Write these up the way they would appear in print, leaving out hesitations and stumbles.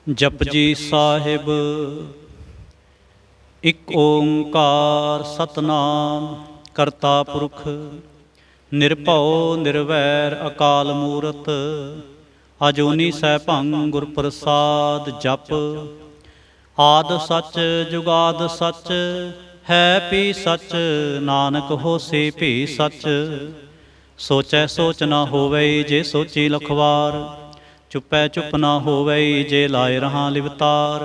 ਜਪਜੀ ਸਾਹਿਬ। ਇੱਕ ਓੰਕਾਰ ਸਤਨਾਮ ਕਰਤਾ ਪੁਰਖ ਨਿਰਭਉ ਨਿਰਵੈਰ ਅਕਾਲ ਮੂਰਤ। ਅਜੂਨੀ ਸੈਭੰ ਗੁਰ ਪ੍ਰਸਾਦ ਜਪ। ਆਦਿ ਸੱਚ ਜੁਗਾਦਿ ਸੱਚ ਹੈ ਭੀ ਸੱਚ, ਨਾਨਕ ਹੋਸੀ ਭੀ ਸੱਚ। ਸੋਚੈ ਸੋਚ ਨਾ ਹੋਵਈ ਜੇ ਸੋਚੀ ਲਖਵਾਰ, ਚੁੱਪੈ ਚੁੱਪ ਨਾ ਹੋਵਈ ਜੇ ਲਾਏ ਰਹਾਂ ਲਿਵਤਾਰ।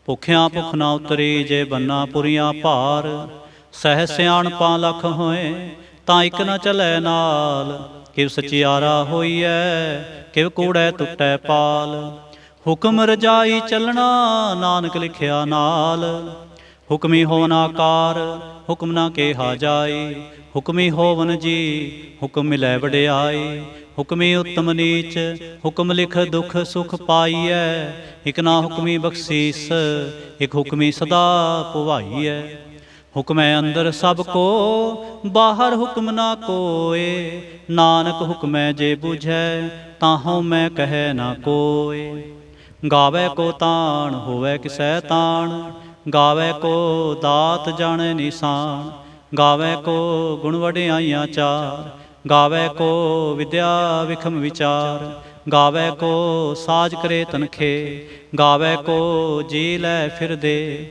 ਭੁੱਖਿਆਂ ਭੁੱਖ ਨਾ ਉਤਰੀ ਜੇ ਬੰਨਾ ਪੁਰੀਆਂ ਭਾਰ। ਸਹਿ ਸਿਆਣਪਾਂ ਲੱਖ ਹੋਏ ਤਾਂ ਇੱਕ ਨਾ ਚਲੈ ਨਾਲ। ਕਿਵ ਸਚਿਆਰਾ ਹੋਈਐ ਕਿਵ ਕੂੜੈ ਟੁੱਟੈ ਪਾਲ। ਹੁਕਮ ਰਜਾਈ ਚੱਲਣਾ ਨਾਨਕ ਲਿਖਿਆ ਨਾਲ। ਹੁਕਮੀ ਹੋਵਨ ਆਕਾਰ ਹੁਕਮ ਨਾ ਕਿਹਾ ਜਾਈ। ਹੁਕਮੀ ਹੋਵਨ ਜੀ ਹੁਕਮ ਮਿਲੈ ਵਡਿਆਈ। ਹੁਕਮੀ ਉੱਤਮ ਨੀਚ ਹੁਕਮ ਲਿਖ ਦੁਖ ਸੁਖ ਪਾਈਐ। ਇਕ ਨਾ ਹੁਕਮੀ ਬਖਸ਼ੀਸ ਇਕ ਹੁਕਮੀ ਸਦਾ ਪੁਵਾਈਐ। ਹੁਕਮੈ ਅੰਦਰ ਸਭ ਕੋ ਬਾਹਰ ਹੁਕਮ ਨਾ ਕੋਏ। ਨਾਨਕ ਹੁਕਮੈ ਜੇ ਬੁਝੈ ਤਾਹਉ ਮੈਂ ਕਹਿ ਨਾ ਕੋਏ। ਗਾਵੈ ਕੋ ਤਾਣ ਹੋਵੈ ਕਿਸੈ ਤਾਣ, ਗਾਵੈ ਕੋ ਦਾਤ ਜਾਣੈ ਨਿਸ਼ਾਨ। ਗਾਵੈ ਕੋ ਗੁਣ ਵਡਿਆਈਆਂ ਚਾਰ, ਗਾਵੈ ਕੋ ਵਿਦਿਆ ਵਿਖਮ ਵਿਚਾਰ। ਗਾਵੈ ਕੋ ਸਾਜ ਕਰੇ ਤਨਖੇ, ਗਾਵੈ ਕੋ ਜੀ ਲੈ ਫਿਰਦੇ।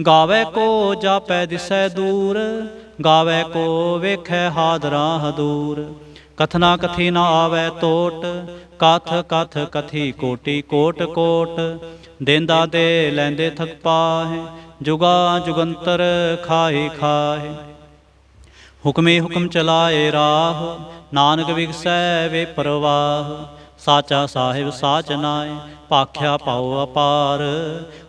ਗਾਵੈ ਕੋ ਜਾਪੈ ਦਿਸੈ ਦੂਰ, ਗਾਵੈ ਕੋ ਵੇਖੈ ਹਾਦਰਾ ਹਦੂਰ। ਕਥਨਾ ਕਥੀ ਨਾ ਆਵੈ ਤੋਟ, ਕਥ ਕਥ ਕਥੀ ਕੋਟੀ ਕੋਟ ਕੋਟ। ਦੇਂਦਾ ਦੇ ਲੈਂਦੇ ਥਕ ਪਾਹੇ, ਜੁਗਾ ਜੁਗੰਤਰ ਖਾਹੀ ਖਾਹੇ। ਹੁਕਮੇ ਹੁਕਮ ਚਲਾਏ ਰਾਹ, ਨਾਨਕ ਵਿਗਸੈ ਵੇ ਪਰਵਾਹ। ਸਾਚਾ ਸਾਹਿਬ ਸਾਚ ਨਾਇ ਭਾਖਿਆ ਪਾਉ ਅਪਾਰ।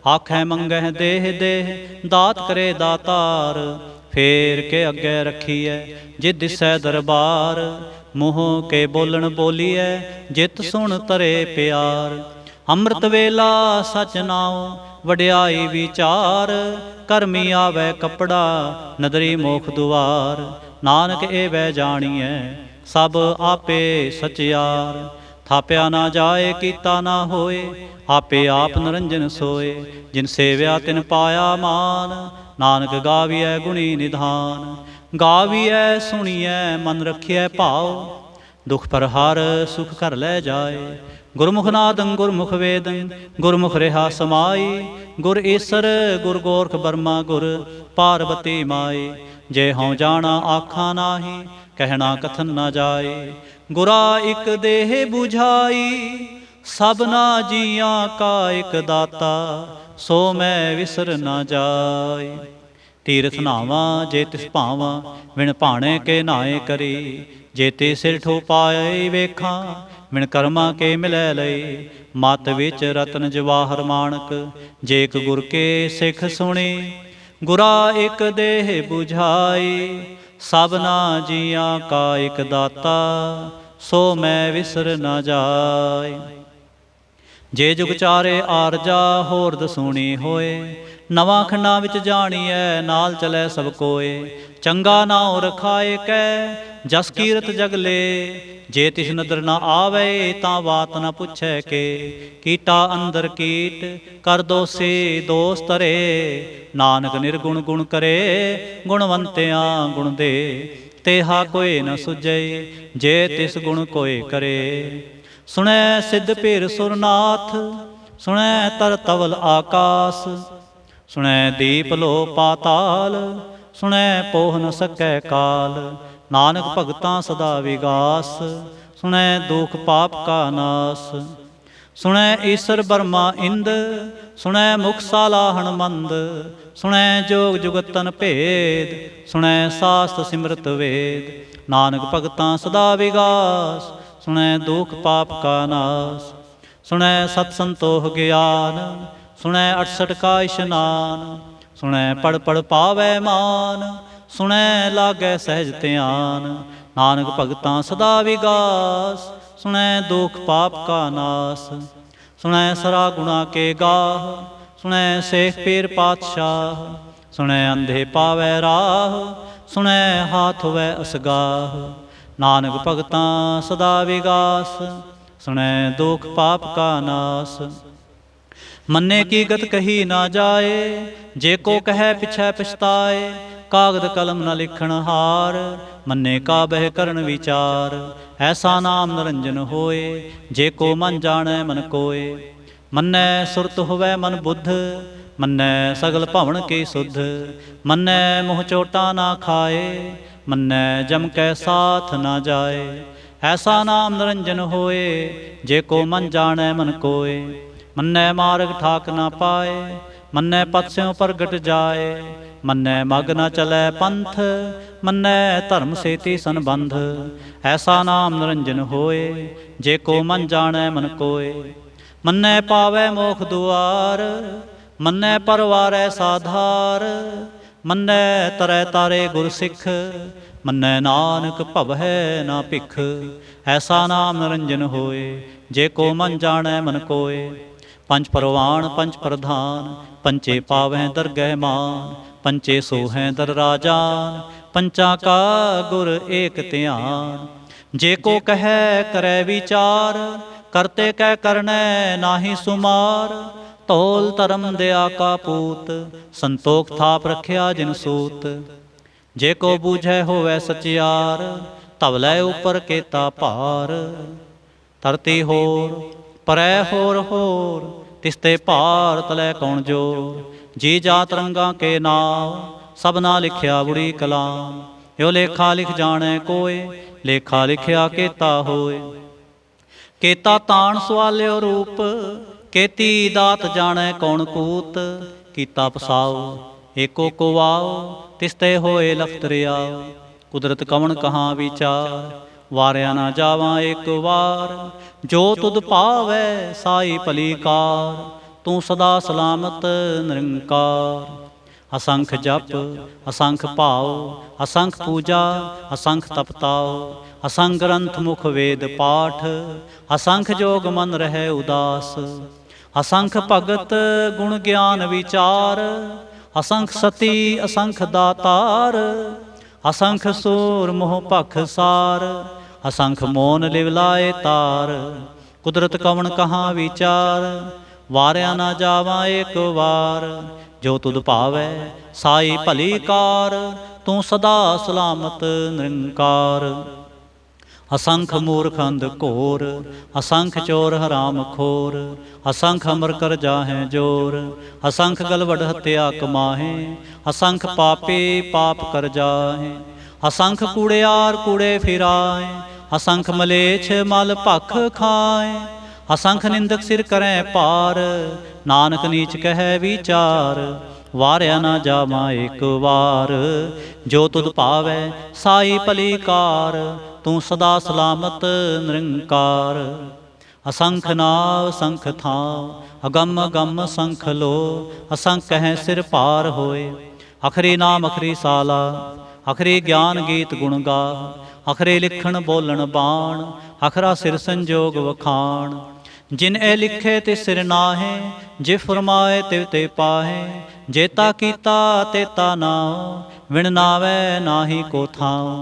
ਆਖੈ ਮੰਗਹਿ ਦੇਹ ਦੇਹ ਦਾਤ ਕਰੇ ਦਾਤਾਰ। ਫੇਰ ਕੇ ਅੱਗੇ ਰੱਖੀਐ ਜੇ ਦਿਸੈ ਦਰਬਾਰ। ਮੂੰਹ ਕੇ ਬੋਲਣ ਬੋਲੀਐ ਜਿਤ ਸੁਣ ਤਰੇ ਪਿਆਰ। ਅੰਮ੍ਰਿਤ ਵੇਲਾ ਸਚ ਨਾਉ ਵਡਿਆਈ ਵਿਚਾਰ। ਕਰਮੀ ਆਵੈ ਕੱਪੜਾ ਨਦਰੀ ਮੋਖ ਦੁਆਰ। ਨਾਨਕ ਏਵੈ ਜਾਣੀਐ ਸਭ ਆਪੇ ਸਚਿਆਰ। ਥਾਪਿਆ ਨਾ ਜਾਏ ਕੀਤਾ ਨਾ ਹੋਏ, ਆਪੇ ਆਪ ਨਿਰੰਜਨ ਸੋਏ। ਜਿਨ ਸੇਵਿਆ ਤਿਨ ਪਾਇਆ ਮਾਨ, ਨਾਨਕ ਗਾਵੀਐ ਗੁਣੀ ਨਿਧਾਨ। ਗਾਵੀਐ ਸੁਣੀਐ ਮਨ ਰਖੀਐ ਭਾਉ, ਦੁਖ ਪਰ ਹਰ ਸੁਖ ਘਰ ਲੈ ਜਾਏ। ਗੁਰਮੁਖ ਨਾਦੰ ਗੁਰਮੁਖ ਵੇਦੰ ਗੁਰਮੁਖ ਰਿਹਾ ਸਮਾਈ। ਗੁਰ ਈਸਰ ਗੁਰ ਗੋਰਖ ਬਰਮਾ ਗੁਰ ਪਾਰਬਤੀ ਮਾਈ। ਜੇ ਹਉ ਜਾਣਾ ਆਖਾਂ ਨਾਹੀ, ਕਹਿਣਾ ਕਥਨ ਨਾ ਜਾਏ। ਗੁਰਾ ਇਕ ਦੇਹ 부ਝਾਈ, ਸਭਨਾ ਜੀਆਂ ਕਾ ਇਕ ਦਾਤਾ। ਸੋ ਮੈਂ ਵਿਸਰ ਨਾ ਜਾਏ। ਤੀਰਥ ਨਾਵਾਂ ਜੇ ਤਿਸ ਭਾਵਾਂ, ਵਿਣ ਭਾਣੇ ਕੇ ਨਾਏ ਕਰੀ। ਜੇ ਤੇ ਸਿਰ ਠੋ ਪਾਏ ਵੇਖਾਂ, ਵਿਣ ਕਰਮਾਂ ਕੇ ਮਿਲੈ ਲਈ। ਮਤ ਵਿੱਚ ਰਤਨ ਜਵਾਹਰ ਮਾਣਕ, ਜੇ ਇਕ ਗੁਰ ਕੇ ਸਿੱਖ ਸੁਣੀ। ਗੁਰਾ ਇਕ ਦੇਹ 부ਝਾਈ, ਸਭਨਾ ਜੀਆਂ ਕਾ ਇਕ ਦਾਤਾ। ਸੋ ਮੈਂ ਵਿਸਰ ਨਾ ਜਾਏ। ਜੇ ਜੁਗ ਚਾਰੇ ਆਰਜਾ ਹੋਰ ਦਸੂਣੀ ਹੋਏ। ਨਵਾਂ ਖੰਡਾਂ ਵਿੱਚ ਜਾਣੀਐ ਨਾਲ ਚਲੈ ਸਭ ਕੋਏ। ਚੰਗਾ ਨਾਉ ਰਖਾਏ ਕੈ ਜਸ ਕੀਰਤ ਜਗ ਲੇ। ਜੇ ਤਿਸ ਨਦਰ ਨਾ ਆਵੇ ਤਾਂ ਬਾਤ ਨਾ ਪੁੱਛੈ ਕੇ। ਕੀਟਾ ਅੰਦਰ ਕੀਟ ਕਰ ਦੋਸੀ ਦੋਸ ਧਰੇ। ਨਾਨਕ ਨਿਰਗੁਣ ਗੁਣ ਕਰੇ, ਗੁਣਵੰਤਿਆਂ ਗੁਣ ਦੇ। ਤੇਹਾ ਕੋਈ ਨ ਸੁਝੈ ਜੇ ਤਿਸ ਗੁਣ ਕੋਇ ਕਰੇ। ਸੁਣੈ ਸਿੱਧ ਪੀਰ ਸੁਰਨਾਥ, ਸੁਣੈ ਤਰ ਤਵਲ ਆਕਾਸ। ਸੁਣੈ ਦੀਪ ਲੋ ਪਾਤਾਲ, ਸੁਣੈ ਪੋਹ ਨ ਸਕੈ ਕਾਲ। ਨਾਨਕ ਭਗਤਾਂ ਸਦਾ ਵਿਗਾਸ, ਸੁਣੈ ਦੁਖ ਪਾਪ ਕਾ ਨਾਸ। ਸੁਣੈ ਈਸਰ ਬਰਮਾ ਇੰਦ, ਸੁਣੈ ਮੁਖ ਸਾਲਾਹਣ ਮੰਦ। ਸੁਣੈ ਜੋਗ ਜੁਗਤਨ ਭੇਦ, ਸੁਣੈ ਸਾਸਤ ਸਿਮਰਤ ਵੇਦ। ਨਾਨਕ ਭਗਤਾਂ ਸਦਾ ਵਿਗਾਸ, ਸੁਣੈ ਦੁਖ ਪਾਪ ਕਾ ਨਾਸ। ਸੁਣੈ ਸਤ ਸੰਤੋਖ ਗਿਆਨ, ਸੁਣੈ 68 ਕਾ ਇਸ਼ਨਾਨ। ਸੁਣੈ ਪੜ ਪੜ ਪਾਵੈ ਮਾਨ, ਸੁਣੈ ਲਾਗੈ ਸਹਿਜ ਧਿਆਨ। ਨਾਨਕ ਭਗਤਾਂ ਸਦਾ ਵਿਗਾਸ, ਸੁਣੈ ਦੁਖ ਪਾਪ ਕਾ ਨਾਸ। ਸੁਣੈ ਸਰਾ ਗੁਣਾ ਕੇ ਗਾਹ, ਸੁਣੈ ਸੇਖ ਪੀਰ ਪਾਤਸ਼ਾਹ। ਸੁਣੈ ਅੰਧੇ ਪਾਵੈ ਰਾਹ, ਸੁਣੈ ਹਾਥ ਹੋਵੈ ਅਸਗਾਹ। ਨਾਨਕ ਭਗਤਾਂ ਸਦਾ ਵਿਗਾਸ, ਸੁਣੈ ਦੁਖ ਪਾਪ ਕਾ ਨਾਸ। मन्ने की गत कही ना जाए, जे को कहे पिछै पछताए। कागद कलम न लिखण हार, मन्ने का बह करन विचार। ऐसा नाम निरंजन होए, जे को मन जाने मन कोय। मन्ने सुरत होवै मन बुद्ध, मन्ने सगल भवन की सुध। मन्ने मुँह चोटा ना खाए, मन्ने जम कै साथ ना जाए। ऐसा नाम निरंजन होए, जे को मन जाने मन कोय। मन्ने मार्ग ठाक ना पाए, मन्ने पथ स्यों प्रगट जाए। मन्ने मग न चलै पंथ, मन्ने धर्म सेती संबंध। ऐसा नाम निरंजन होए, जे को मन जाने मन कोय। मन्ने पावै मोख दुआर, मन्ने परवारै साधार। मन्ने तरै तारे गुर सिख, मन्ने नानक भवै ना भिख। ऐसा नाम निरंजन होए, जे को मन जाने मन कोय। पंच परवान पंच प्रधान, पंचे पावै दरगह मान। पंचे सोहैं दर राजान, पंचा का गुर एक ध्यान। जे को कहे करे विचार, करते कै करनै नाहि सुमार। तोल धर्म दया का पूत, संतोख थाप रखिया जिन सूत। जे को बूझै होवै सचियार, तवलै उपर केता भार। धरती होर परै होर होर, तिसते भार तलै कौन जोर। जी जात रंगा के नाम, सबना लिखिया बुरी कलाम। यो लेखा लिख जाने कोय, लेखा लिखिया केता होय। केता तान सवालियो रूप, केती दात जाने कौन कूत। कीता पसाओ एको को आओ, तिसते होए लखत रियाओ। कुदरत कवन कहाँ विचार, वारिया ना जावां एक वार। जो तुद पावै साई भली कार, तू सदा सलामत निरंकार। असंख जप असंख भाव, असंख पूजा असंख तपताओ। असंख ग्रंथ मुख वेद पाठ, असंख जोग मन रहे उदास। असंख भगत गुण ज्ञान विचार, असंख सती असंख दातार। असंख सूर मोह भख सार, असंख मोन लिवलाए तार। कुदरत कवन कहाँ विचार, वारिया ना जावां एक वार। जो तुद भावै साई भली कार, तू सदा सलामत निरंकार। असंख मूर्ख अंध घोर, असंख चोर हराम खोर। असंख अमर कर जाहें जोर, असंख गलवड हत्या कमाहें। असंख पापी पाप कर जाहें, असंख कूड़ियार कूड़े फिराएं। असंख मलेच्छ मल भख खाएं, असंख निंदक सिर करें पार। नानक नीच कहे विचार, वारिया ना जावां एक वार। जो तुद भावै साई भली कार, तू सदा सलामत निरंकार। असंख नाव असंख थाव, अगम अगम असंख लो। असंख कहें सिर पार होए, अखरी नाम अखरी साला। अखरी ज्ञान गीत गुण गा, अखरे लिखण बोलण बाण। अखरा सिर संजोग वखाण, जिन ए लिखे ते सिर नाहे। जे फरमाए तिव ते पाहे, जेता कीता तेता नाओ। विण नावै नाही को थाओ,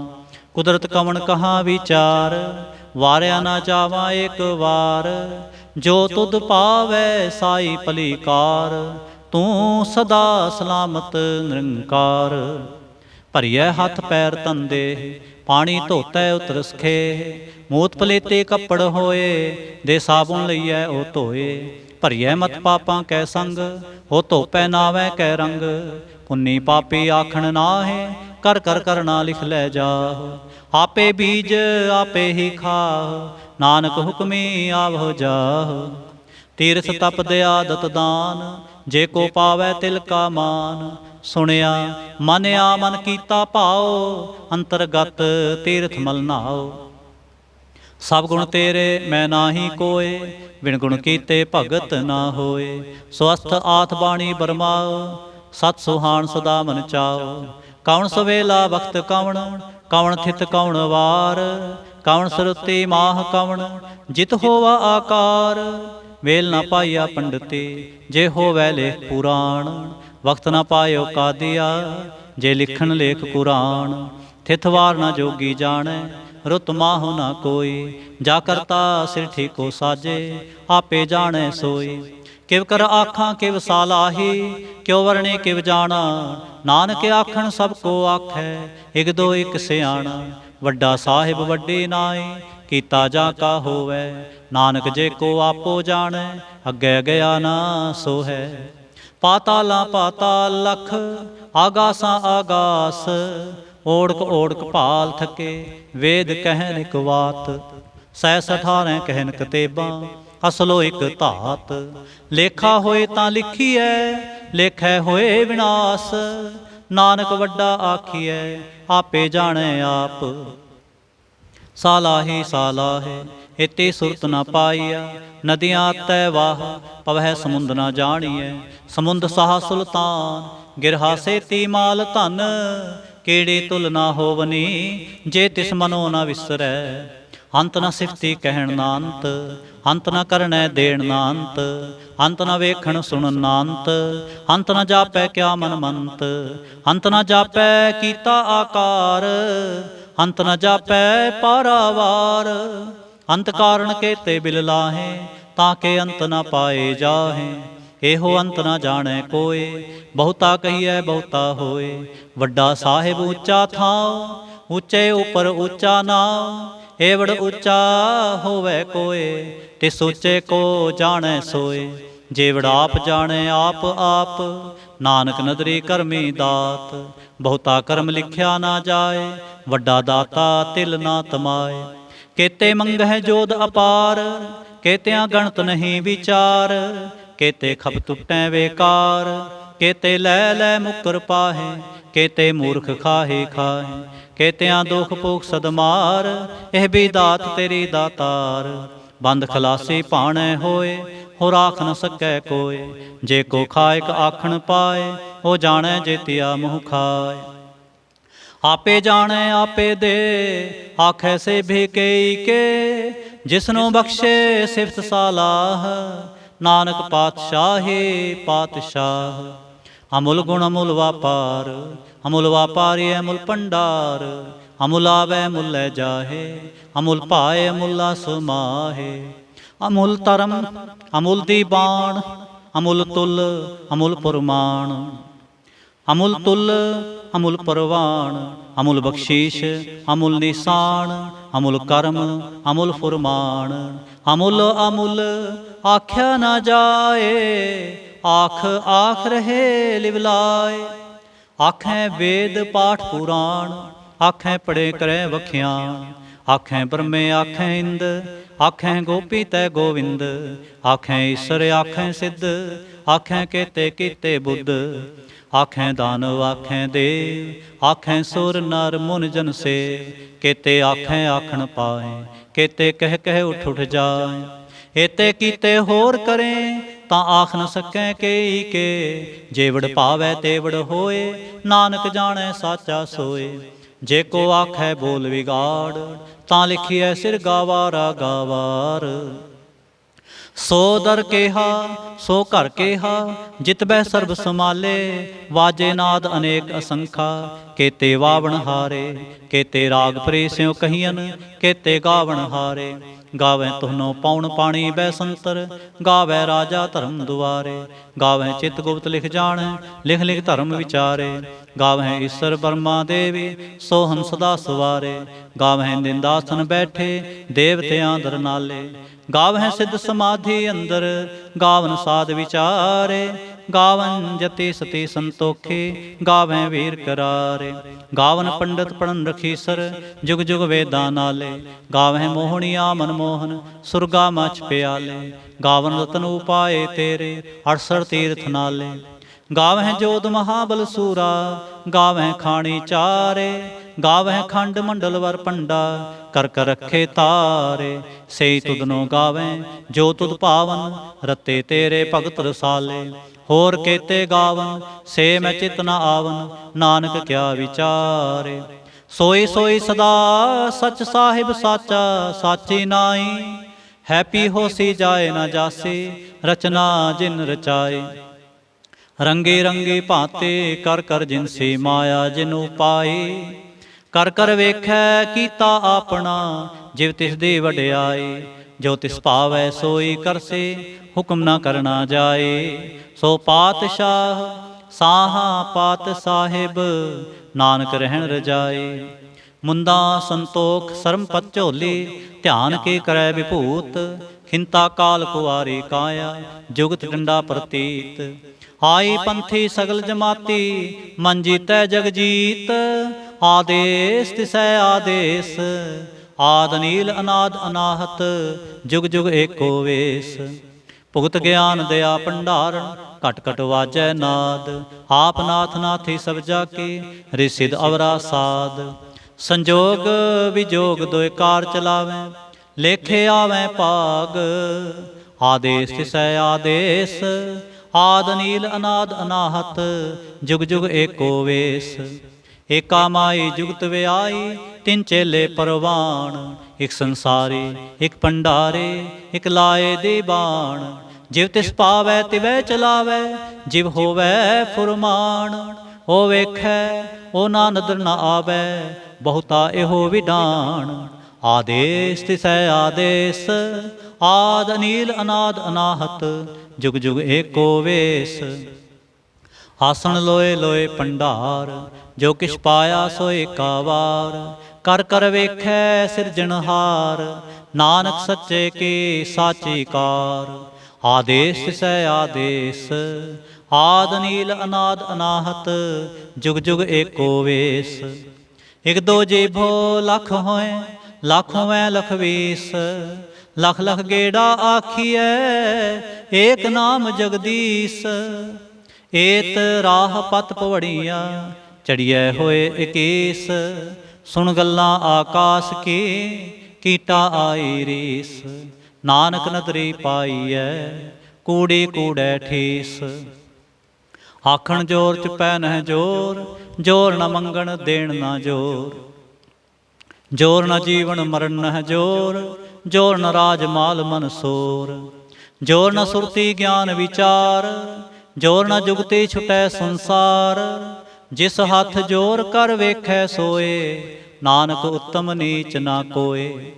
कुदरत कवन कहाँ विचार। वारिया ना जावां एक वार, जो तुद पावै साई भली कार। तू सदा सलामत निरंकार। भरिए हथ पैर धंदे, पानी धोतै उतरस खे। मूत पलेते कपड़ होए, दे साबुन लईऐ ओ धोए। भरिए मत पापां कै संग, ओ धोपै नावै कै रंग। पुन्नी पापी आखण नाहे, कर कर करना लिख लै जाह। आपे बीज आपे ही खाह, नानक हुक्मी आवह जाह। तीर्थ तप दया दत दान, जे को पावै तिल का मान। सुनिया मनिया मन कीता भाओ, अंतरगत तीर्थ मल नाओ। सब गुण तेरे मैं नाही कोय, बिन गुण कीते भगत ना होए। स्वस्थ आथ बाणी बरमाओ, सत सुहान सदा मन चाओ। कौन सवेला वक्त कौन, कौन थित कौन वार। कौन सुरति माह कौन, जित होवा आकार। वेल ना पाइया पंडिती, जे होवै लेख पुराण। वक्त ना पायो कादिया, जे लिखन लेख कुरान। थितवार ना जोगी जाने, रुत माहु ना कोई। जा करता सिर ठीको साजे, आपे जाने सोई। ਕਿਵ ਕਰ ਆਖਾਂ ਕਿਵ ਸਾਲਾਹੀ, ਕਿਉ ਵਰਣੇ ਕਿਵ ਜਾਣਾ। ਨਾਨਕ ਆਖਣ ਸਭ ਕੋ ਆਖੈ, ਇਕ ਦੋ ਇਕ ਸਿਆਣਾ। ਵੱਡਾ ਸਾਹਿਬ ਵੱਡੇ ਨਾਏ, ਕੀਤਾ ਜਾ ਕਾ ਹੋਵੈ। ਨਾਨਕ ਜੇ ਕੋ ਆਪੋ ਜਾਣੈ, ਅੱਗੇ ਗਿਆ ਨਾ ਸੋ ਹੈ। ਪਾਤਾਲਾਂ ਪਾਤਾਲ ਲਖ, ਆਗਾਸਾਂ ਆਗਾਸ। ਓੜਕ ਓੜਕ ਭਾਲ ਥਕੇ, ਵੇਦ ਕਹਿਨ ਇਕ ਵਾਤ। 618 ਕਹਿਨ ਕਤੇਬਾਂ, ਅਸਲੋ ਇਕ ਧਾਤ। ਲੇਖਾ ਹੋਏ ਤਾਂ ਲਿਖੀਐ, ਲੇਖੈ ਹੋਏ ਵਿਨਾਸ਼। ਨਾਨਕ ਵੱਡਾ ਆਖੀਐ, ਆਪੇ ਜਾਣੈ ਆਪ। ਸਾਲਾਹੀ ਸਾਲਾਹੇ, ਇਤੇ ਸੁਰਤ ਨ ਪਾਈਆ। ਨਦੀਆਂ ਤੈ ਵਾਹ, ਪਵਹਿ ਸਮੁੰਦ ਨ ਜਾਣੀਐ। ਸਮੁੰਦ ਸਾਹ ਸੁਲਤਾਨ, ਗਿਰਹਾ ਸੇਤੀ ਮਾਲ ਧਨ। ਕਿਹੜੀ ਤੁਲ ਨਾ ਹੋਵਨੀ, ਜੇ ਤਿਸ ਮਨੋ ਨ ਵਿਸਰੈ। ਅੰਤ ਨ ਸਿਫਤੀ ਕਹਿਣ ਨਾ ਅੰਤ, ਅੰਤ ਨ ਕਰਨੈ ਦੇਣ ਨਾ ਅੰਤ। ਅੰਤ ਨ ਵੇਖਣ ਸੁਣਨ ਨਾ ਅੰਤ, ਅੰਤ ਨ ਜਾਪੈ ਕਿਆ ਮਨ ਮੰਤ। ਅੰਤ ਨ ਜਾਪੈ ਕੀਤਾ ਆਕਾਰ, ਅੰਤ ਨ ਜਾਪੈ ਪਾਰਾਵਾਰ। ਅੰਤ ਕਾਰਨ ਕੇਤੇ ਬਿਲ ਲਾਹੇ, ਤਾਂ ਕੇ ਅੰਤ ਨ ਪਾਏ ਜਾਹੇ। ਇਹੋ ਅੰਤ ਨ ਜਾਣੈ ਕੋਇ, ਬਹੁਤਾ ਕਹੀਐ ਬਹੁਤਾ ਹੋਏ। ਵੱਡਾ ਸਾਹਿਬ ਉੱਚਾ ਥਾਂ, ਉੱਚੇ ਉਪਰ ਉੱਚਾ ਨਾਮ। ਏਵੜ ਉੱਚਾ ਹੋਵੈ ਕੋਇ, ਤਿਸ ਉੱਚੇ ਕੋ ਜਾਣੈ ਸੋਏ। ਜੇਵੜ ਆਪ ਜਾਣੈ ਆਪ ਆਪ, ਨਾਨਕ ਨਦਰੀ ਕਰਮੀ ਦਾਤ। ਬਹੁਤਾ ਕਰਮ ਲਿਖਿਆ ਨਾ ਜਾਏ, ਵੱਡਾ ਦਾਤਾ ਤਿਲ ਨਾ ਤਮਾਏ। ਕੇਤੇ ਮੰਗਹਿ ਜੋਧ ਅਪਾਰ, ਕੇਤਿਆਂ ਗਣਤ ਨਹੀਂ ਵਿਚਾਰ। ਕੇਤੇ ਖਪ ਟੁੱਟੈ ਵੇਕਾਰ, ਕੇਤੇ ਲੈ ਲੈ ਮੁਕਰ ਪਾਹੇ। ਕੇਤੇ ਮੂਰਖ ਖਾਹੇ ਖਾਹੇ, ਕੇਤਿਆਂ ਦੁਖ ਭੋਗ ਸਦਮਾਰ। ਇਹ ਵੀ ਦਾਤ ਤੇਰੀ ਦਾਤਾਰ, ਬੰਦ ਖਲਾਸੀ ਭਾਣੈ ਹੋਏ। ਹੋ ਰਾਖ ਨ ਸਕੈ ਕੋਇ, ਜੇ ਕੋ ਖਾਇਕ ਆਖਣ ਪਾਏ। ਉਹ ਜਾਣੈ ਜੇਤੀਆ ਮੂੰਹ ਖਾਏ। ਆਪੇ ਜਾਣੈ ਆਪੇ ਦੇ, ਆਖੈ ਸੇ ਭੇ ਕਈ ਕੇ। ਜਿਸਨੂੰ ਬਖਸ਼ੇ ਸਿਫਤ ਸਾਲਾਹ, ਨਾਨਕ ਪਾਤਸ਼ਾਹੀ ਪਾਤਸ਼ਾਹ। ਅਮੁਲ ਗੁਣ ਅਮੁਲ ਵਾਪਾਰ, ਅਮੁਲ ਵਾਪਾਰੀ ਅਮੁਲ ਭੰਡਾਰ। ਅਮੁਲ ਆਵੈ ਮੁਲ ਲੈ ਜਾਹੇ, ਅਮੁਲ ਭਾਏ ਅਮੁਲਾ ਸਮਾਹੇ। ਅਮੁਲ ਧਰਮ ਅਮੁਲ ਦੀ ਬਾਣ, ਅਮੁਲ ਤੁਲ ਅਮੁਲ ਪੁਰਮਾਣ। ਅਮੁਲ ਤੁਲ ਅਮੁਲ ਪਰਵਾਣ, ਅਮੁਲ ਬਖਸ਼ੀਸ਼ ਅਮੁਲ ਨਿਸ਼ਾਨ। ਅਮੁਲ ਕਰਮ ਅਮੁਲ ਫੁਰਮਾਨ, ਅਮੁਲ ਅਮੁਲ ਆਖਿਆ ਨਾ ਜਾਏ। ਆਖ ਆਖ ਰਹੇ ਲਿਵਲਾਏ। ਆਖੈ ਵੇਦ ਪਾਠ ਪੁਰਾਣ, ਆਖੈ ਪੜੇ ਕਰੈ ਵਖਿਆਨ। ਆਖੈ ਬ੍ਰਹਮੇ ਆਖੈ ਇੰਦ, ਆਖੈ ਗੋਪੀ ਤੈ ਗੋਵਿੰਦ। ਆਖੈ ਈਸਰ ਆਖੈ ਸਿੱਧ, ਆਖੈ ਕੇਤੇ ਕੀਤੇ ਬੁੱਧ। ਆਖੈ ਦਾਨਵ ਆਖੈ ਦੇਵ, ਆਖੈ ਸੁਰ ਨਰ ਮੁਨ ਜਨ ਸੇ। ਕੇਤੇ ਆਖੈ ਆਖਣ ਪਾਏ, ਕੇਤੇ ਕਹਿ ਕਹਿ ਉਠ ਉਠ ਜਾਏ। ਏਤੇ ਕੀਤੇ ਹੋਰ ਕਰੇ, ਤਾਂ ਆਖ ਨ ਸਕੈ ਕੇਈ ਕੇ। ਜੇਵੜ ਭਾਵੈ ਤੇਵੜ ਹੋਏ, ਨਾਨਕ ਜਾਣੈ ਸਾਚਾ ਸੋਏ। ਜੇ ਕੋ ਆਖੈ ਬੋਲ ਵਿਗਾੜ, ਤਾਂ ਲਿਖੀਐ ਸਿਰ ਗਾਵਾਰਾ ਗਾਵਾਰ। ਸੋ ਦਰ ਕੇਹਾ ਸੋ ਘਰ ਕੇਹਾ, ਜਿਤ ਬਹਿ ਸਰਬ ਸਮਾਲੇ। ਵਾਜੇ ਨਾਦ ਅਨੇਕ ਅਸੰਖਾ, ਕੇਤੇ ਵਾਵਣ ਹਾਰੇ। ਕੇਤੇ ਰਾਗ ਪ੍ਰੇਸਿਓ ਕਹੀਅਨ, ਕੇਤੇ ਗਾਵਣ ਹਾਰੇ। ਗਾਵੈ ਤੁਹਨੋ ਪੌਣ ਪਾਣੀ ਬੈ ਸੰਤਰ, ਗਾਵੈ ਰਾਜਾ ਧਰਮ ਦੁਆਰੇ। ਗਾਵੈ ਚਿਤ ਗੁਪਤ ਲਿਖ ਜਾਣੈ, ਲਿਖ ਲਿਖ ਧਰਮ ਵਿਚਾਰੇ। ਗਾਵੈ ਈਸਰ ਬਰਮਾ ਦੇਵੀ, ਸੋਹਨ ਸਦਾ ਸਵਾਰੇ। ਗਾਵੈ ਨਿੰਦਾਸਨ ਬੈਠੇ, ਦੇਵਤਿਆਂ ਦਰ ਨਾਲੇ। ਗਾਵਹਿ ਸਿੱਧ ਸਮਾਧੀ ਅੰਦਰ, ਗਾਵਨ ਸਾਧ ਵਿਚਾਰੇ। ਗਾਵਨ ਜਤੀ ਸਤੀ ਸੰਤੋਖੀ, ਗਾਵੈ ਵੀਰ ਕਰਾਰੇ। ਗਾਵਨ ਪੰਡਤ ਪੜਨ ਰਖੀਸਰ, ਜੁਗ ਜੁਗ ਵੇਦਾਂ ਨਾਲੇ। ਗਾਵਹਿ ਮੋਹਣੀਆ ਮਨਮੋਹਨ, ਸੁਰਗਾ ਮਚ ਪਿਆਲੇ। ਗਾਵਨ ਰਤਨ ਉਪਾਏ ਤੇਰੇ, 68 ਤੀਰਥ ਨਾਲੇ। ਗਾਵਹਿ ਜੋਧ ਮਹਾਬਲ ਸੂਰਾ, ਗਾਵਹਿ ਖਾਣੀ ਚਾਰੇ। ਗਾਵਹਿ ਖੰਡ ਮੰਡਲ ਵਰ ਪੰਡਾ, ਕਰ ਕਰ ਰੱਖੇ ਤਾਰੇ। ਸਈ ਤੁਧਨੋ ਗਾਵੈ ਜੋ ਤੁਧ ਭਾਵਨ, ਰਤੇ ਤੇਰੇ ਭਗਤ ਰਸਾਲੇ। ਹੋਰ ਕੇਤੇ ਗਾਵਨ ਸੇ ਮੈਂ ਚਿਤ ਨ ਆਵਨ, ਨਾਨਕ ਕਿਆ ਵਿਚਾਰੇ। ਸੋਈ ਸੋਈ ਸਦਾ ਸਚ ਸਾਹਿਬ ਸਾਚਾ, ਸਾਚੀ ਨਾਈ। ਹੈਪੀ ਹੋਸੀ ਜਾਏ ਨਾ ਜਾਸੀ, ਰਚਨਾ ਜਿਨ ਰਚਾਈ। ਰੰਗੇ ਰੰਗੇ ਭਾਂਤੇ ਕਰ ਕਰ ਜਿਨਸੀ ਮਾਇਆ ਜਿਨੁ ਪਾਈ। ਕਰ ਕਰ ਵੇਖੈ ਕੀਤਾ ਆਪਣਾ, ਜਿਵ ਤਿਸ ਦੀ ਵਡਿਆਈ। ਜੋ ਤਿਸ ਭਾਵੈ ਸੋਈ ਕਰਸੇ, ਹੁਕਮ ਨਾ ਕਰਨਾ ਜਾਏ। ਸੋ ਪਾਤਸ਼ਾਹ ਸਾਹਾ ਪਾਤ ਸਾਹਿਬ, ਨਾਨਕ ਰਹਿਣ ਰਜਾਏ। ਮੁੰਦਾ ਸੰਤੋਖ ਸਰਮਪਤ ਝੋਲੀ, ਧਿਆਨ ਕੇ ਕਰੈ ਵਿਭੂਤ। ਖਿੰਤਾ ਕਾਲ ਕੁਵਾਰੀ ਕਾਇਆ, ਜੁਗਤ ਡੰਡਾ ਪ੍ਰਤੀਤ। ਆਈ ਪੰਥੀ ਸਗਲ ਜਮਾਤੀ, ਮਨ ਜੀਤੈ ਜਗ ਜੀਤ। ਆਦੇਸ ਤਿਸੈ ਆਦੇਸ, ਆਦ ਨੀਲ ਅਨਾਦ ਅਨਾਹਤ। ਜੁਗ ਜੁਗ ਏਕੋ ਵੇਸ। ਭੁਗਤ ਗਿਆਨ ਦਇਆ ਭੰਡਾਰਨ, ਘਟ ਘਟ ਵਾਜੈ ਨਾਦ। ਆਪ ਨਾਥ ਨਾਥੀ ਸਭ ਜਾ ਕੇ, ਰਿਸਿਦ ਅਵਰਾ ਸਾਧ। ਸੰਜੋਗ ਵਿਜੋਗ ਦੋਇ ਕਾਰ ਚਲਾਵੈ, ਲੇਖੇ ਆਵੈ ਭਾਗ। ਆਦੇਸ ਤਿਸੈ ਆਦੇਸ, ਆਦ ਨੀਲ ਅਨਾਦ ਅਨਾਹਤ। ਜੁਗ ਜੁਗ ਏਕੋ ਵੇਸ। ਏਕਾ ਮਾਈ ਜੁਗਤ ਵਿਆਈ, ਤਿੰਨ ਚੇਲੇ ਪਰਵਾਣ। ਇਕ ਸੰਸਾਰੀ ਇਕ ਭੰਡਾਰੇ, ਇਕ ਲਾਏ ਦੀ ਬਾਣ। ਜਿਵ ਤਿਸ ਪਾਵੈ ਤਿਵੈ ਚਲਾਵੈ, ਜਿਵ ਹੋਵੈ ਫੁਰਮਾਨ। ਉਹ ਵੇਖੈ ਉਹ ਨਾ ਨਦਰ ਨਾ ਆਵੈ, ਬਹੁਤਾ ਇਹੋ ਵਿਡਾਣ। ਆਦੇਸ ਤਿਸੈ ਆਦੇਸ, ਆਦ ਅਨੀਲ ਅਨਾਦ ਅਨਾਹਤ। ਜੁਗ ਜੁਗ ਏਕੋ ਵੇਸ। ਆਸਣ ਲੋਏ ਲੋਏ ਭੰਡਾਰ, ਜੋ ਕਿਛ ਪਾਇਆ ਸੋ ਏਕਾ ਵਾਰ। ਕਰ ਕਰ ਵੇਖੈ ਸਿਰਜਣਹਾਰ, ਨਾਨਕ ਸੱਚੇ ਕੀ ਸਾਚੀ ਕਾਰ। ਆਦੇਸ ਤਿਸੈ ਆਦੇਸ, ਆਦ ਨੀਲ ਅਨਾਦ ਅਨਾਹਤ। ਜੁਗ ਜੁਗ ਏਕੋ ਵੇਸ। ਇਕ ਦੋ ਜੀਭੋ ਲਖ ਹੋਏ, ਲਖ ਹੋਵੈ ਲਖ ਵੀਸ। ਲਖ ਲਖ ਗੇੜਾ ਆਖੀਐ, ਏਕ ਨਾਮ ਜਗਦੀਸ਼। ਏਤ ਰਾਹ ਪਤ ਪਵੜੀਆਂ, ਚੜੀਐ ਹੋਏ ਇਕੀਸ। ਸੁਣ ਗੱਲਾਂ ਆਕਾਸ ਕੀ, ਕੀਟਾ ਆਈ ਰੀਸ। ਨਾਨਕ ਨਦਰੀ ਪਾਈਐ, ਕੂੜੀ ਕੂੜੈ ਠੀਸ। ਆਖਣ ਜੋਰ ਚ ਪੈ ਨਹਿ ਜੋਰ, ਜੋਰ ਨ ਮੰਗਣ ਦੇਣ ਨਾ ਜੋਰ। ਜੋਰ ਨ ਜੀਵਨ ਮਰਨ ਨਹਿ ਜੋਰ, ਜੋਰ ਨ ਰਾਜ ਮਾਲ ਮਨਸੋਰ। ਜੋਰ ਨ ਸੁਰਤੀ ਗਿਆਨ ਵਿਚਾਰ, ਜੋਰ ਨ ਜੁਗਤੀ ਛੁਟੈ ਸੰਸਾਰ। ਜਿਸ ਹੱਥ ਜੋਰ ਕਰ ਵੇਖੈ ਸੋਏ, ਨਾਨਕ ਉੱਤਮ ਨੀਚ ਨਾ ਕੋਏ।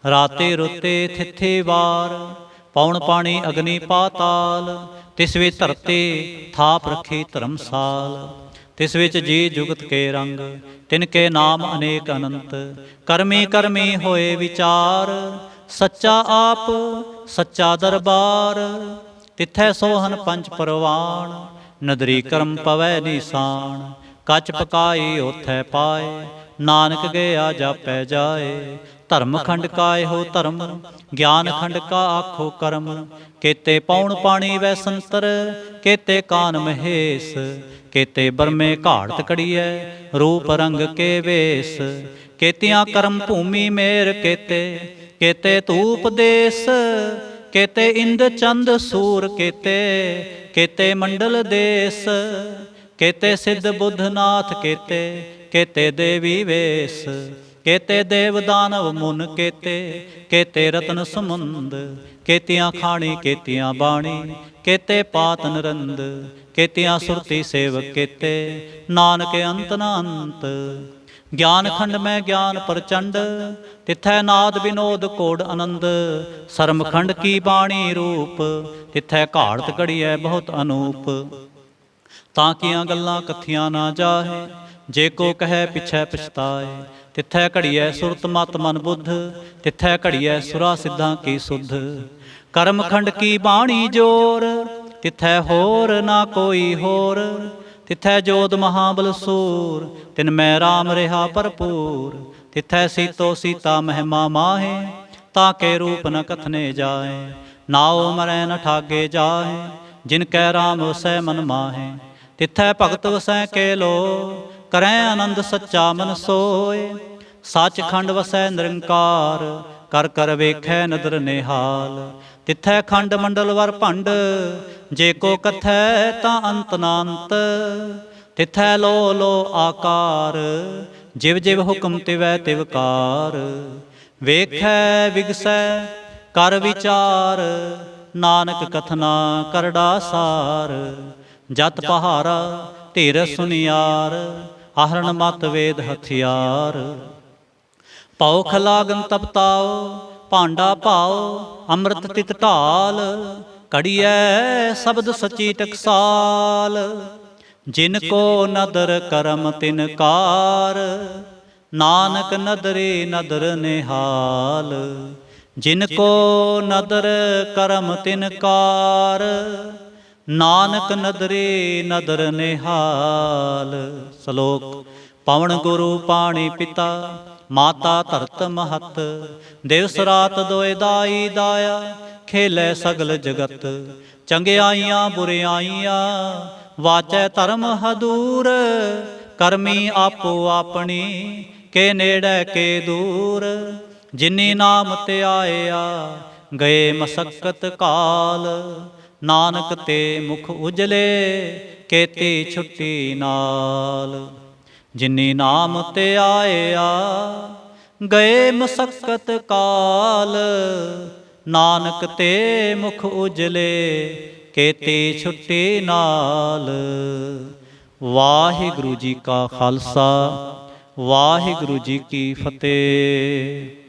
ਰਾਤੇ ਰੁੱਤੇ ਥਿੱਥੇ ਵਾਰ, ਪੌਣ ਪਾਣੀ ਅਗਨੀ ਪਾਤਾਲ। ਤਿਸ ਵਿੱਚ ਧਰਤੀ ਥਾਪ ਰੱਖੀ ਧਰਮਸਾਲ। ਤਿਸ ਵਿੱਚ ਜੀ ਜੁਗਤ ਕੇ ਰੰਗ, ਤਿਨ ਕੇ ਨਾਮ ਅਨੇਕ ਅਨੰਤ। ਕਰਮੀ ਕਰਮੀ ਹੋਏ ਵਿਚਾਰ, ਸੱਚਾ ਆਪ ਸੱਚਾ ਦਰਬਾਰ। ਤਿੱਥੈ ਸੋਹਨ ਪੰਚ ਪਰਵਾਣ, ਨਦਰੀ ਕਰਮ ਪਵੈ ਨੀਸਾਨ। ਕੱਚ ਪਕਾਈ ਓਥੈ ਪਾਏ, ਨਾਨਕ ਗਿਆ ਜਾਪੈ ਜਾਏ। ਧਰਮ ਖੰਡ ਕਾ ਇਹੋ ਧਰਮ, ਗਿਆਨ ਖੰਡ ਕਾ ਆਖੋ ਕਰਮ। ਕੇਤੇ ਪੌਣ ਪਾਣੀ ਵੈ ਸੰਤਰ, ਕੇਤੇ ਕਾਨ ਮਹੇਸ਼। ਕੇਤੇ ਬਰਮੇ ਘਾੜਤ ਕੜੀਐ, ਰੂਪ ਰੰਗ ਕੇ ਵੇਸ। ਕੇਤੀਆਂ ਕਰਮ ਭੂਮੀ ਮੇਰ ਕੇਤੇ, ਕੇਤੇ ਧੂਪ ਦੇਸ। ਕੇਤੇ ਇੰਦ ਚੰਦ ਸੂਰ ਕੇਤੇ, ਕੇਤੇ ਮੰਡਲ ਦੇਸ। ਕੇਤੇ ਸਿੱਧ ਬੁੱਧ ਨਾਥ ਕੇਤੇ, ਕੇਤੇ ਦੇਵੀ ਵੇਸ। ਕੇਤੇ ਦੇਵ ਦਾਨਵ ਮੁਨ ਕੇਤੇ, ਕੇਤੇ ਰਤਨ ਸਮੁੰਦ। ਕੇਤੀਆਂ ਖਾਣੀ ਕੇਤੀਆਂ ਬਾਣੀ, ਕੇਤੇ ਪਾਤ ਨਰੰਦ। ਕੇਤੀਆਂ ਸੁਰਤੀ ਸੇਵਕ ਕੇਤੇ, ਨਾਨਕ ਅੰਤ ਨ ਅੰਤ। ਗਿਆਨ ਖੰਡ ਮੈਂ ਗਿਆਨ ਪ੍ਰਚੰਡ, ਤਿੱਥੈ ਨਾਦ ਵਿਨੋਦ ਕੋਡ ਆਨੰਦ। ਸਰਮ ਖੰਡ ਕੀ ਬਾਣੀ ਰੂਪ, ਤਿੱਥੈ ਘਾੜਤ ਘੜੀਐ ਬਹੁਤ ਅਨੂਪ। ਤਾਂ ਕੀਆਂ ਗੱਲਾਂ ਕਥੀਆਂ ਨਾ ਜਾਹੇ, ਜੇ ਕੋ ਕਹੈ ਪਿਛੈ ਪਛਤਾਏ। ਤਿੱਥੈ ਘੜੀਐ ਸੁਰਤ ਮਤ ਮਨ ਬੁੱਧ, ਤਿੱਥੈ ਘੜੀਐ ਸੁਰਾ ਸਿੱਧਾਂ ਕੀ ਸੁਧ। ਕਰਮ ਖੰਡ ਕੀ ਬਾਣੀ ਜੋਰ, ਤਿੱਥੈ ਹੋਰ ਨਾ ਕੋਈ ਹੋਰ। ਤਿੱਥੈ ਜੋਧ ਮਹਾਬਲ ਸੂਰ, ਤਿਨ ਮੈਂ ਰਾਮ ਰਿਹਾ ਭਰਪੂਰ। ਤਿੱਥੈ ਸੀਤੋ ਸੀਤਾ ਮਹਿਮਾ ਮਾਹੇ, ਤਾਂ ਕੇ ਰੂਪ ਨ ਕਥਨੇ ਜਾਏ। ਨਾਉ ਮਰੈ ਨ ਠਾਗੇ ਜਾਹੇ, ਜਿਨ ਕੈ ਰਾਮ ਵਸੈ ਮਨ ਮਾਹੇ। ਤਿੱਥੈ ਭਗਤ ਵਸੈ ਕੇ ਲੋ, ਕਰੈ ਆਨੰਦ ਸੱਚਾ ਮਨ ਸੋਏ। ਸੱਚ ਖੰਡ ਵਸੈ ਨਿਰੰਕਾਰ, ਕਰ ਕਰ ਵੇਖੈ ਨਦਰ ਨਿਹਾਲ। ਤਿੱਥੈ ਖੰਡ ਮੰਡਲ ਵਰ ਭੰਡ, ਜੇ ਕੋ ਕਥੈ ਤਾਂ ਅੰਤ ਨਾ ਅੰਤ। ਤਿੱਥੈ ਲੋ ਲੋ ਆਕਾਰ, ਜਿਵ ਜਿਵ ਹੁਕਮ ਤਿਵੈ ਤਿਵ ਕਾਰ। ਵੇਖੈ ਵਿਗਸੈ ਕਰ ਵਿਚਾਰ, ਨਾਨਕ ਕਥਨਾ ਕਰੜਾ ਸਾਰ। ਜਤ ਪਹਾਰਾ ਧੀਰ ਸੁਨਿਆਰ, ਆਹਰਣ ਮਤ ਵੇਦ ਹਥਿਆਰ। ਭਉਖ ਲਾਗਨ ਤਪਤਾਓ, ਭਾਂਡਾ ਭਾਓ ਅੰਮ੍ਰਿਤ ਤਿਤ ਢਾਲ। ਘੜੀਐ ਸ਼ਬਦ ਸਚੀ ਟਕਸਾਲ। ਜਿਨ ਕੋ ਨਦਰ ਕਰਮ ਤਿਨ ਕਾਰ, ਨਾਨਕ ਨਦਰੇ ਨਦਰ ਨਿਹਾਲ। ਜਿਨ ਕੋ ਨਦਰ ਕਰਮ ਤਿਨ ਕਾਰ, ਨਾਨਕ ਨਦਰੇ ਨਦਰ ਨਿਹਾਲ। ਸ਼ਲੋਕ। ਪਵਨ ਗੁਰੂ ਪਾਣੀ ਪਿਤਾ, ਮਾਤਾ ਧਰਤ ਮਹਤ। ਦਿਵਸ ਰਾਤ ਦੋਇ ਦਾਈ ਦਾਇਆ, ਖੇਲੇ ਸਗਲ ਜਗਤ। ਚੰਗਿਆਈਆਂ ਬੁਰਿਆਈਆਂ, ਵਾਚੈ ਧਰਮ ਹਦੂਰ। ਕਰਮੀ ਆਪੋ ਆਪਣੀ, ਕੇ ਨੇੜੇ ਕੇ ਦੂਰ। ਜਿਨੀ ਨਾਮ ਧਿਆਇਆ, ਗਏ ਮਸਕਤ ਕਾਲ। ਨਾਨਕ ਤੇ ਮੁਖ ਉਜਲੇ, ਕੇਤੀ ਛੁੱਟੀ ਨਾਲ। ਜਿਨੀ ਨਾਮ ਧਿਆਇਆ, ਗਏ ਮਸਕਤ ਕਾਲ। ਨਾਨਕ ਤੇ ਮੁਖ ਉਜਲੇ, ਕੇਤੀ ਛੁੱਟੀ ਨਾਲ। ਵਾਹਿਗੁਰੂ ਜੀ ਕਾ ਖਾਲਸਾ, ਵਾਹਿਗੁਰੂ ਜੀ ਕੀ ਫਤਿਹ।